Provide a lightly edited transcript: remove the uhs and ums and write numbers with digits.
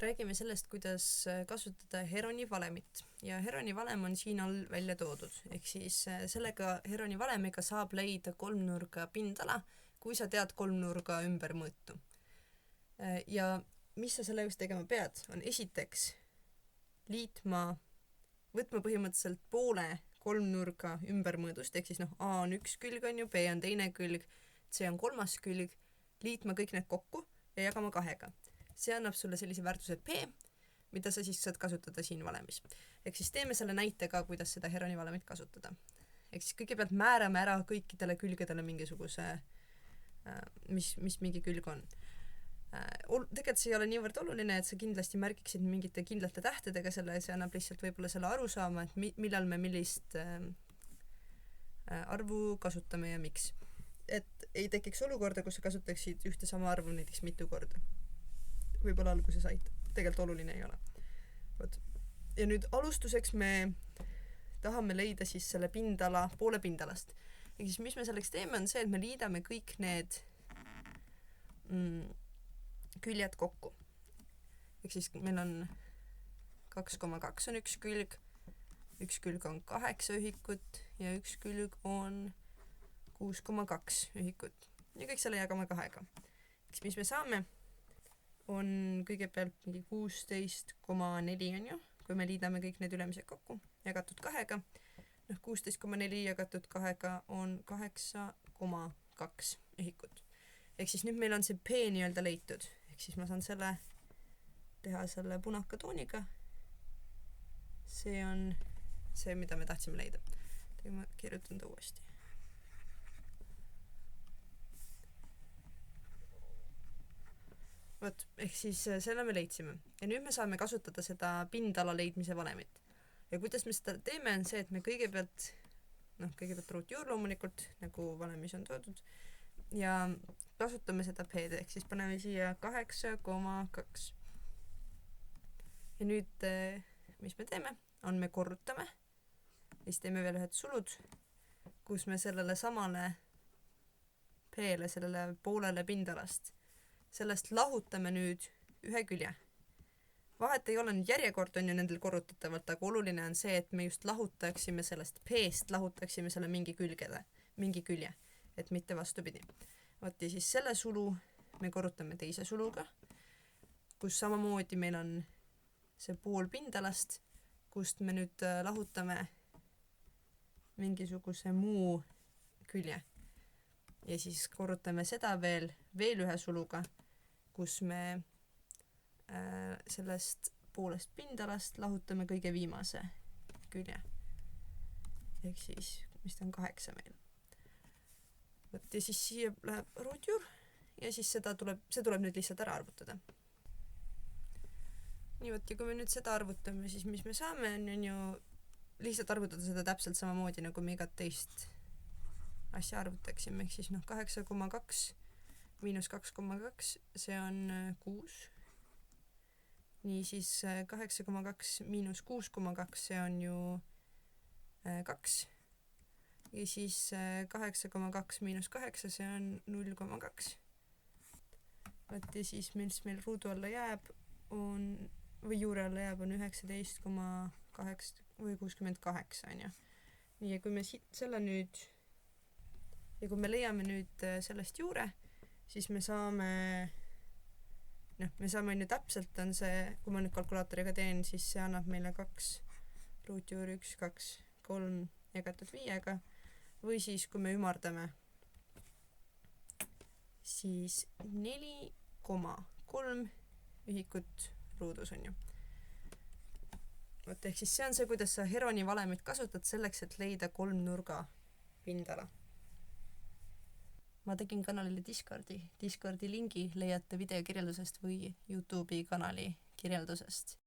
Räägime sellest, kuidas kasutada Heroni valemit ja Heroni valem on siin all välja toodud, ehk siis sellega Heroni valemiga saab leida kolmnurga pindala, kui sa tead kolmnurga ümbermõõtu. Ja mis sa selle just tegema pead, on esiteks võtma põhimõtteliselt poole kolmnurga ümbermõõdust, ehk siis A on üks külg, on ju, B on teine külg, C on kolmas külg, liitma kõik need kokku ja jagama 2. See annab sulle sellise väärtuse P, mida sa siis saad kasutada siin valemis. Ehk siis teeme selle näite ka, kuidas seda Heroni valemit kasutada. Ehk siis kõigepealt määrame ära kõikidele külgedele mingisuguse, mis mingi külg on. Tegelikult see ei ole niivõrd oluline, et sa kindlasti märgiksid mingite kindlate tähtedega selle, see annab lihtsalt võib-olla selle aru saama, et millal me millist arvu kasutame ja miks. Et ei tekiks olukorda, kus sa kasutaksid ühte sama arvu näiteks mitu korda. Võib-olla alguses aitab. Tegelikult oluline ei ole. Ja nüüd alustuseks me tahame leida siis selle pindala, poole pindalast. Ja siis mis me selleks teeme on see, et me liidame kõik need küljed kokku. Ehk siis meil on 2,2 on üks külg on 8 ühikut ja üks külg on 6,2 ühikut. Ja kõik selle jagame 2. Eks mis me saame on kõigepealt mingi 16,4 on ju, kui me liidame kõik need ülemised kokku, jagatud 2. 16,4 jagatud 2 on 8,2 ühikut. Ehk siis nüüd meil on see P nii-öelda leitud. Ehk siis ma saan teha selle punaka tooniga. See on see, mida me tahtsime leida. Ma kirjutan ta uuesti. Ehk siis selle me leidsime. Ja nüüd me saame kasutada seda pindala leidmise valemit. Ja kuidas me seda teeme on see, et me kõigepealt ruutjuur loomulikult, nagu valemis on toodud, ja kasutame seda P-d, ehk siis paneme siia 8,2. Ja nüüd, mis me teeme, on me korrutame, ja siis teeme veel ühed sulud, kus me sellele samale P-le, sellele poolele pindalast, sellest lahutame nüüd ühe külje. Vahet ei ole nüüd järjekord on ju nendel korrutatavalt, aga oluline on see, et me just lahutaksime sellest P-st, lahutaksime selle mingi külje, et mitte vastupidi. Ja siis selle sulu me korrutame teise suluga, kus samamoodi meil on see pool pindalast, kust me nüüd lahutame mingisuguse muu külje. Ja siis korrutame seda veel ühe suluga, kus me sellest poolest pindalast lahutame kõige viimase külje. Ehk siis, mis ta on 8 meil. Ja siis siia läheb ruutjuur ja siis see tuleb nüüd lihtsalt ära arvutada. Nii ja kui me nüüd seda arvutame, siis mis me saame on ju lihtsalt arvutada seda täpselt samamoodi, nagu me igat teist asja arvutaksime, ehk siis 8,2 miinus 2,2, see on 6. Nii siis 8,2 miinus 6,2, see on ju 2. Ja siis 8,2 miinus 8, see on 0,2. Ja siis mis meil ruudu alla jääb, või juure alla jääb, on 19,8 või 68, on ju. Nii, ja kui me selle nüüd ja kui me leiame nüüd sellest juure, siis me saame on ju täpselt on see, kui ma nüüd kalkulaatoriga teen, siis see annab meile 2 ruutjuur 1, 2, 3 jagatud 5-ga, või siis kui me ümardame, siis 4,3 ühikut ruudus on ju. Ehk siis see on see, kuidas sa Heroni valemit kasutad selleks, et leida kolmnurga pindala. Ma tegin kanalile Discordi lingi leiate video kirjeldusest või YouTube'i kanali kirjeldusest.